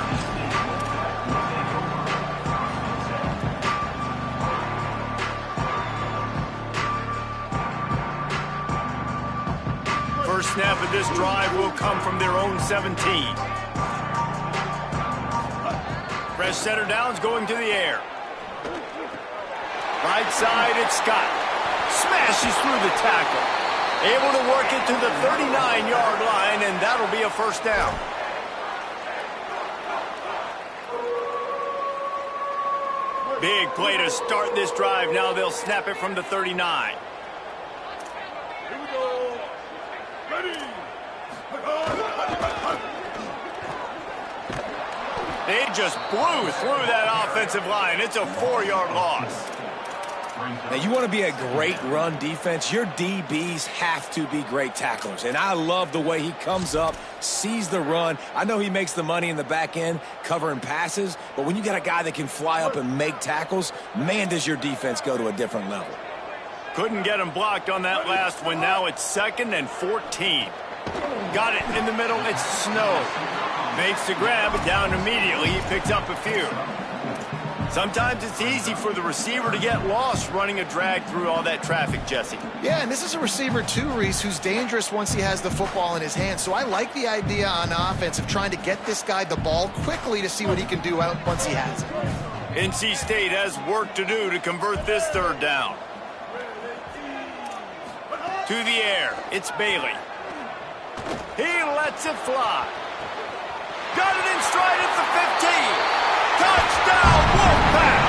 First snap of this drive will come from their own 17. Fresh center downs going to the air. Right side, it's Scott. Smashes through the tackle. Able to work it to the 39-yard line, and that'll be a first down. Big play to start this drive. Now they'll snap it from the 39. Here we go. Ready. They just blew through that offensive line. It's a 4-yard loss. Now, you want to be a great run defense, your DBs have to be great tacklers. And I love the way he comes up, sees the run. I know he makes the money in the back end covering passes, but when you got a guy that can fly up and make tackles, man, does your defense go to a different level. Couldn't get him blocked on that last one. Now it's 2nd and 14. Got it in the middle. It's Snow. Makes the grab, down immediately. He picks up a few. Sometimes it's easy for the receiver to get lost running a drag through all that traffic, Jesse. Yeah, and this is a receiver too, Reese, who's dangerous once he has the football in his hands. So I like the idea on offense of trying to get this guy the ball quickly to see what he can do once he has it. NC State has work to do to convert this 3rd down. To the air, it's Bailey. He lets it fly. Got it in stride at the 15. Touchdown, Wolfpack!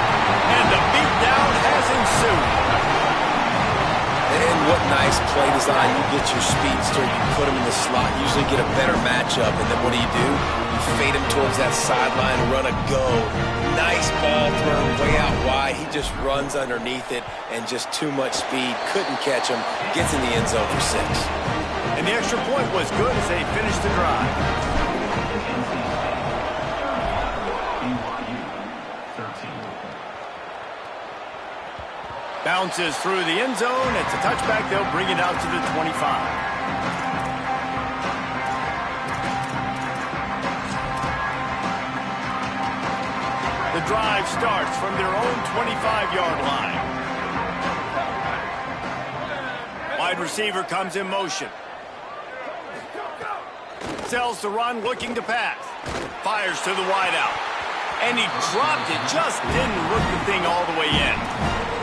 And the beatdown has ensued. And what nice play design. You get your speedster, you put him in the slot, usually get a better matchup, and then what do? You fade him towards that sideline, run a go. Nice ball thrown way out wide. He just runs underneath it, and just too much speed. Couldn't catch him. Gets in the end zone for 6. And the extra point was good as they finished the drive. Bounces through the end zone. It's a touchback. They'll bring it out to the 25. The drive starts from their own 25-yard line. Wide receiver comes in motion. Sells the run, looking to pass. Fires to the wideout. And he dropped it. Just didn't look the thing all the way in.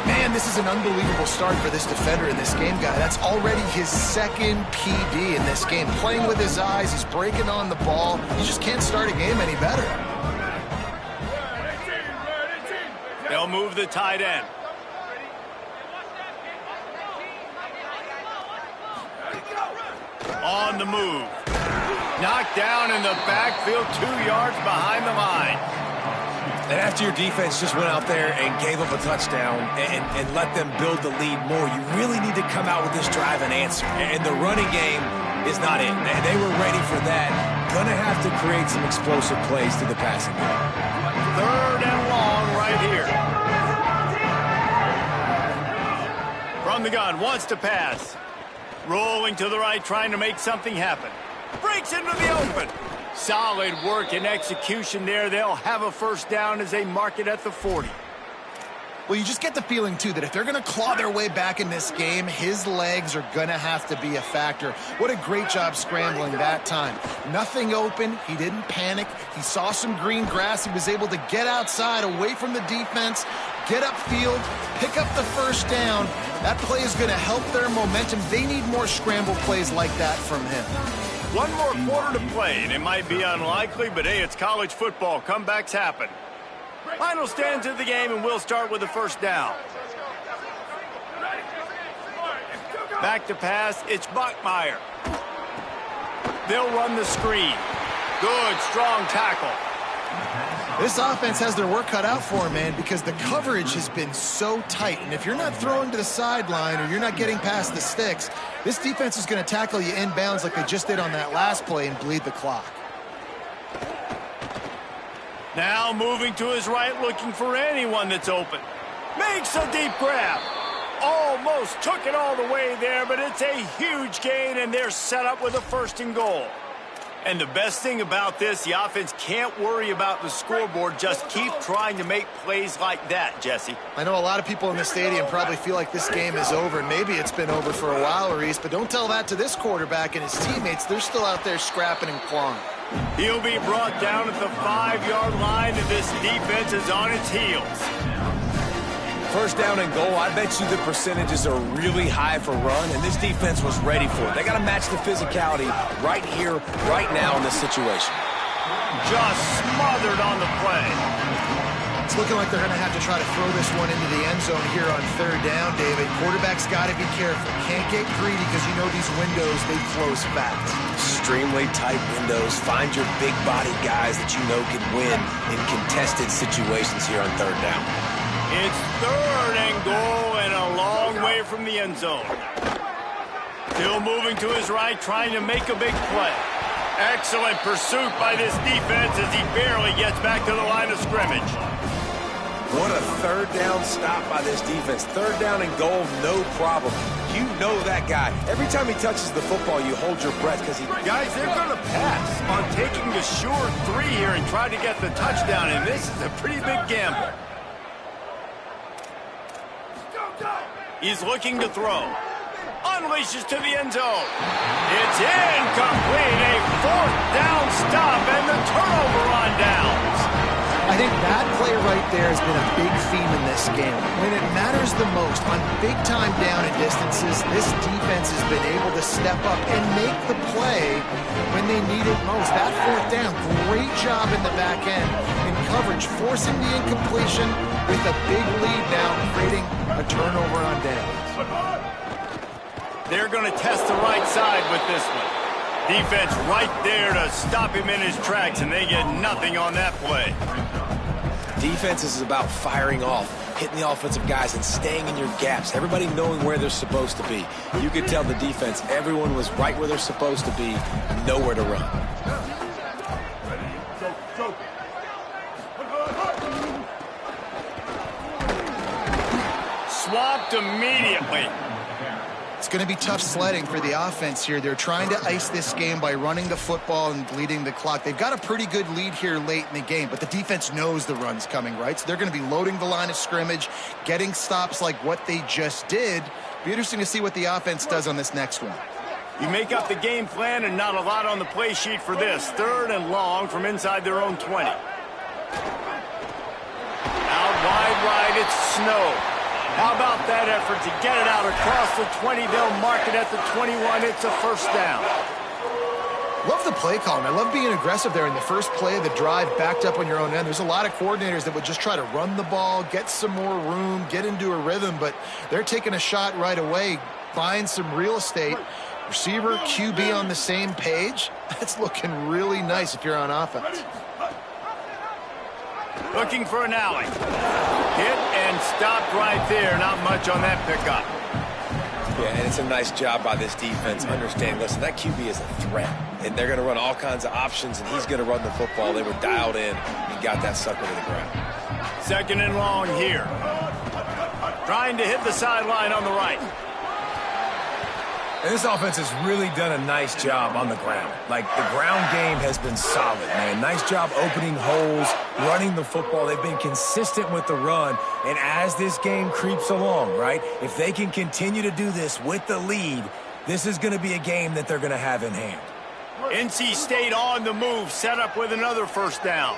Man, this is an unbelievable start for this defender in this game, guy. That's already his 2nd PD in this game. Playing with his eyes, he's breaking on the ball. You just can't start a game any better. They'll move the tight end. On the move. Knocked down in the backfield, 2 yards behind the line. And after your defense just went out there and gave up a touchdown and let them build the lead more, you really need to come out with this drive and answer. And the running game is not it. They were ready for that. Gonna have to create some explosive plays to the passing game. 3rd and long right here. From the gun, wants to pass. Rolling to the right, trying to make something happen. Breaks into the open. Solid work and execution there. They'll have a first down as they mark it at the 40. Well, you just get the feeling, too, that if they're going to claw their way back in this game, his legs are going to have to be a factor. What a great job scrambling that time. Nothing open. He didn't panic. He saw some green grass. He was able to get outside, away from the defense, get upfield, pick up the first down. That play is going to help their momentum. They need more scramble plays like that from him. One more quarter to play, and it might be unlikely, but hey, it's college football. Comebacks happen. Final stands of the game, and we'll start with the first down. Back to pass, it's Bachmeier. They'll run the screen. Good, strong tackle. This offense has their work cut out for them, man, because the coverage has been so tight. And if you're not throwing to the sideline or you're not getting past the sticks, this defense is going to tackle you inbounds like they just did on that last play and bleed the clock. Now moving to his right, looking for anyone that's open. Makes a deep grab. Almost took it all the way there, but it's a huge gain, and they're set up with a 1st and goal. And the best thing about this, the offense can't worry about the scoreboard. Just keep trying to make plays like that, Jesse. I know a lot of people in the stadium probably feel like this game is over. Maybe it's been over for a while, Reese, but don't tell that to this quarterback and his teammates. They're still out there scrapping and clawing. He'll be brought down at the 5-yard line, and this defense is on its heels. First down and goal, I bet you the percentages are really high for run, and this defense was ready for it. They got to match the physicality right here, right now in this situation. Just smothered on the play. It's looking like they're going to have to try to throw this one into the end zone here on third down, David. Quarterback's got to be careful. Can't get greedy because you know these windows, they close fast. Extremely tight windows. Find your big body guys that you know can win in contested situations here on third down. It's third and goal and a long way from the end zone. Still moving to his right, trying to make a big play. Excellent pursuit by this defense as he barely gets back to the line of scrimmage. What a third down stop by this defense. Third down and goal, no problem. You know that guy. Every time he touches the football, you hold your breath because he... Guys, they're going to pass on taking the sure three here and try to get the touchdown, and this is a pretty big gamble. He's looking to throw. Unleashes to the end zone. It's incomplete. A fourth down stop and the turnover on downs. I think that play right there has been a big theme in this game. When it matters the most, on big-time down and distances, this defense has been able to step up and make the play when they need it most. That fourth down, great job in the back end in coverage, forcing the incompletion with a big lead now, creating a turnover on downs. They're going to test the right side with this one. Defense right there to stop him in his tracks, and they get nothing on that play. Defense is about firing off, hitting the offensive guys, and staying in your gaps. Everybody knowing where they're supposed to be. You could tell the defense, everyone was right where they're supposed to be, nowhere to run. Swapped immediately. It's going to be tough sledding for the offense here. They're trying to ice this game by running the football and bleeding the clock. They've got a pretty good lead here late in the game, but the defense knows the run's coming, right? So they're going to be loading the line of scrimmage, getting stops like what they just did. Be interesting to see what the offense does on this next one. You make up the game plan and not a lot on the play sheet for this. Third and long from inside their own 20. Out wide right, it's Snow. How about that effort to get it out across the 20? They'll mark it at the 21. It's a first down. Love the play calling. I love being aggressive there in the first play of the drive, backed up on your own end. There's a lot of coordinators that would just try to run the ball, get some more room, get into a rhythm, but they're taking a shot right away, find some real estate. Receiver, QB on the same page. That's looking really nice if you're on offense. Looking for an alley. Hit and stopped right there. Not much on that pickup. Yeah, and it's a nice job by this defense understanding, listen, that QB is a threat. And they're going to run all kinds of options, and he's going to run the football. They were dialed in and got that sucker to the ground. Second and long here. Trying to hit the sideline on the right. And this offense has really done a nice job on the ground. Like, the ground game has been solid, man. Nice job opening holes, running the football. They've been consistent with the run. And as this game creeps along, right, if they can continue to do this with the lead, this is going to be a game that they're going to have in hand. NC State on the move, set up with another first down.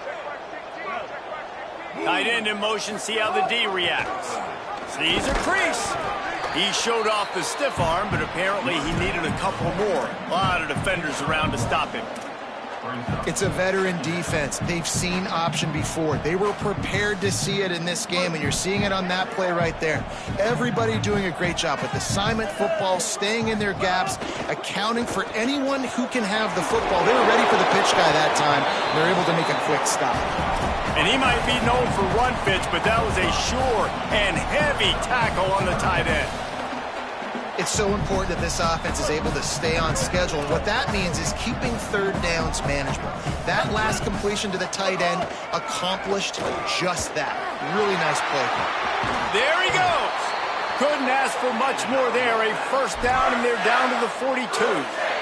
Tight end in motion, see how the D reacts. Sees a crease. He showed off the stiff arm, but apparently he needed a couple more. A lot of defenders around to stop him. It's a veteran defense. They've seen option before. They were prepared to see it in this game, and you're seeing it on that play right there. Everybody doing a great job with assignment football, staying in their gaps, accounting for anyone who can have the football. They were ready for the pitch guy that time. They're able to make a quick stop. And he might be known for run pitch, but that was a sure and heavy tackle on the tight end. It's so important that this offense is able to stay on schedule. And what that means is keeping third downs manageable. That last completion to the tight end accomplished just that. Really nice play. There he goes. Couldn't ask for much more there. A first down, and they're down to the 42.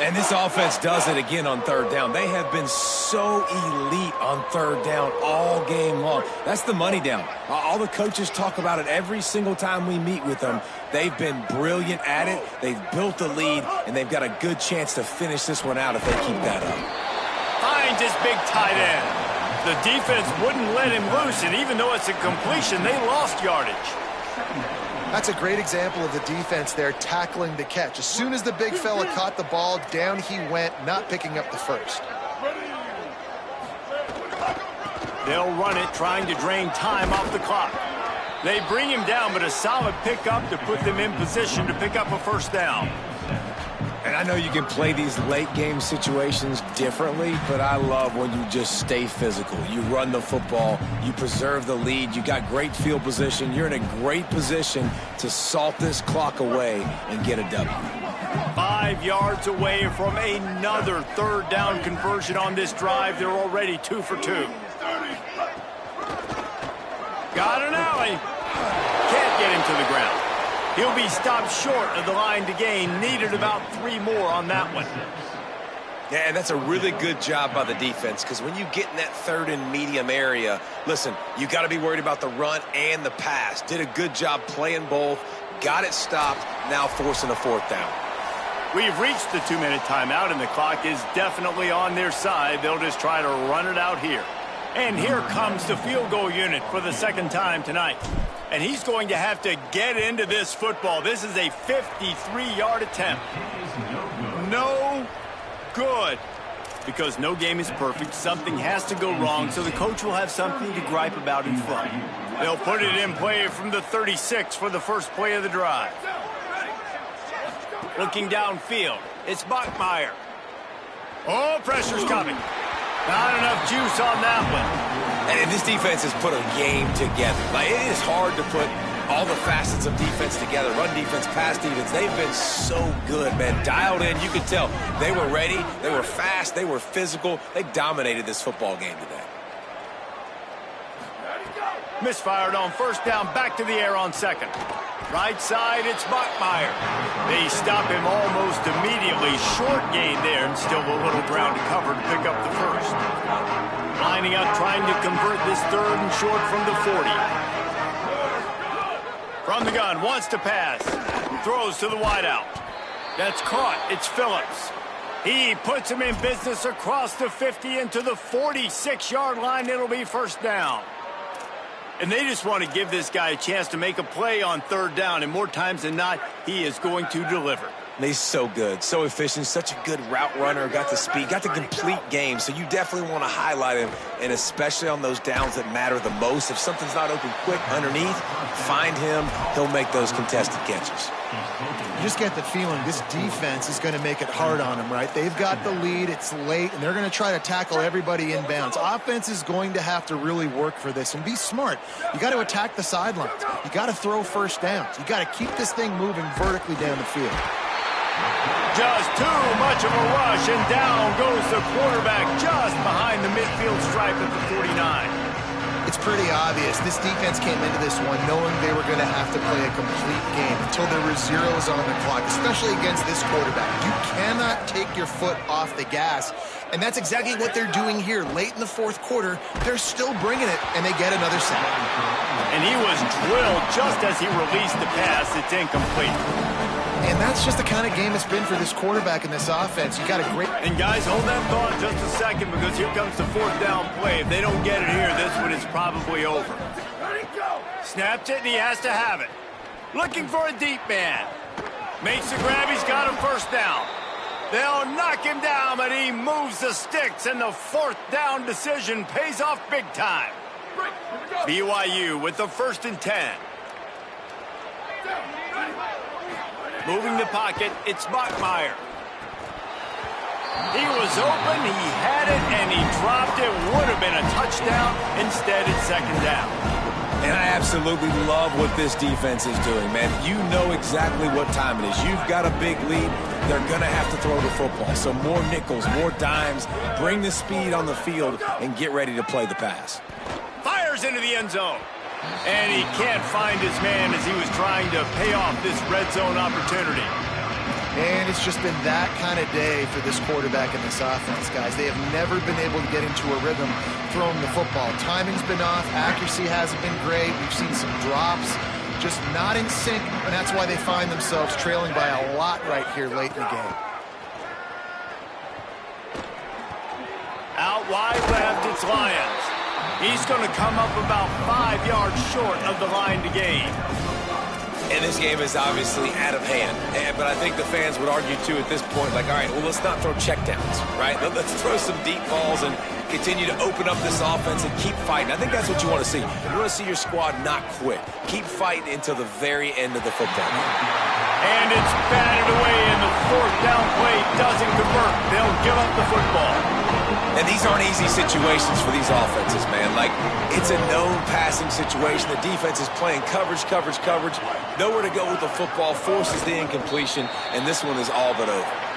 And this offense does it again on third down. They have been so elite on third down all game long. That's the money down. All the coaches talk about it every single time we meet with them. They've been brilliant at it. They've built the lead, and they've got a good chance to finish this one out if they keep that up. Finds his big tight end. The defense wouldn't let him loose, and even though it's a completion, they lost yardage. That's a great example of the defense there tackling the catch. As soon as the big fella caught the ball, down he went, not picking up the first. They'll run it, trying to drain time off the clock. They bring him down, but a solid pickup to put them in position to pick up a first down. And I know you can play these late game situations differently, but I love when you just stay physical. You run the football, you preserve the lead, you got great field position, you're in a great position to salt this clock away and get a W. 5 yards away from another third down conversion on this drive. They're already 2 for 2. Got an alley. Can't get him to the ground. He'll be stopped short of the line to gain. Needed about 3 more on that one. Yeah, and that's a really good job by the defense, because when you get in that third and medium area, listen, you got to be worried about the run and the pass. Did a good job playing both, got it stopped, now forcing a fourth down. We've reached the 2-minute timeout, and the clock is definitely on their side. They'll just try to run it out here. And here comes the field goal unit for the second time tonight. And he's going to have to get into this football. This is a 53-yard attempt. No good. Because no game is perfect. Something has to go wrong, so the coach will have something to gripe about in front. They'll put it in play from the 36 for the first play of the drive. Looking downfield, it's Bachmeier. Oh, pressure's coming. Not enough juice on that one. And this defense has put a game together. Like, it is hard to put all the facets of defense together. Run defense, pass defense. They've been so good, man. Dialed in. You could tell they were ready. They were fast. They were physical. They dominated this football game today. Misfired on first down. Back to the air on second. Right side, it's Bachmeier. They stop him almost immediately. Short gain there, and still a little ground to cover to pick up the first. Lining up, trying to convert this third and short from the 40. From the gun, wants to pass. Throws to the wideout. That's caught. It's Phillips. He puts him in business across the 50 into the 46-yard line. It'll be first down. And they just want to give this guy a chance to make a play on third down. And more times than not, he is going to deliver. And he's so good, so efficient, such a good route runner, got the speed, got the complete game. So you definitely want to highlight him, and especially on those downs that matter the most. If something's not open quick underneath, find him. He'll make those contested catches. You just get the feeling this defense is going to make it hard on them, right? They've got the lead, it's late, and they're going to try to tackle everybody inbounds. Offense is going to have to really work for this and be smart. You got to attack the sidelines. You got to throw first downs. You got to keep this thing moving vertically down the field. Just too much of a rush, and down goes the quarterback just behind the midfield stripe at the 49. It's pretty obvious. This defense came into this one knowing they were going to have to play a complete game until there were zeros on the clock, especially against this quarterback. You cannot take your foot off the gas, and that's exactly what they're doing here. Late in the fourth quarter, they're still bringing it, and they get another sack. And he was drilled just as he released the pass. It's incomplete. And that's just the kind of game it's been for this quarterback and this offense. You got a great... And guys, hold that thought just a second, because here comes the fourth down play. If they don't get it here, this one is probably over. Snaps it, and he has to have it. Looking for a deep man. Makes the grab, he's got a first down. They'll knock him down, but he moves the sticks, and the fourth down decision pays off big time. BYU with the 1st and 10. Moving the pocket, it's Bachmeier. He was open, he had it, and he dropped it. Would have been a touchdown. Instead, it's second down. And I absolutely love what this defense is doing, man. You know exactly what time it is. You've got a big lead. They're going to have to throw the football. So more nickels, more dimes. Bring the speed on the field and get ready to play the pass. Fires into the end zone. And he can't find his man as he was trying to pay off this red zone opportunity. And it's just been that kind of day for this quarterback and this offense, guys. They have never been able to get into a rhythm throwing the football. Timing's been off. Accuracy hasn't been great. We've seen some drops, just not in sync, and that's why they find themselves trailing by a lot right here late in the game. Out wide left, it's Lions. He's going to come up about 5 yards short of the line to gain. And this game is obviously out of hand. But I think the fans would argue, too, at this point, like, all right, well, let's not throw checkdowns, right? Let's throw some deep balls and continue to open up this offense and keep fighting. I think that's what you want to see. You want to see your squad not quit. Keep fighting until the very end of the football game. And it's batted away, and the fourth down play doesn't convert. They'll give up the football. And these aren't easy situations for these offenses, man. Like, it's a known passing situation. The defense is playing coverage. Nowhere to go with the football, forces the incompletion, and this one is all but over.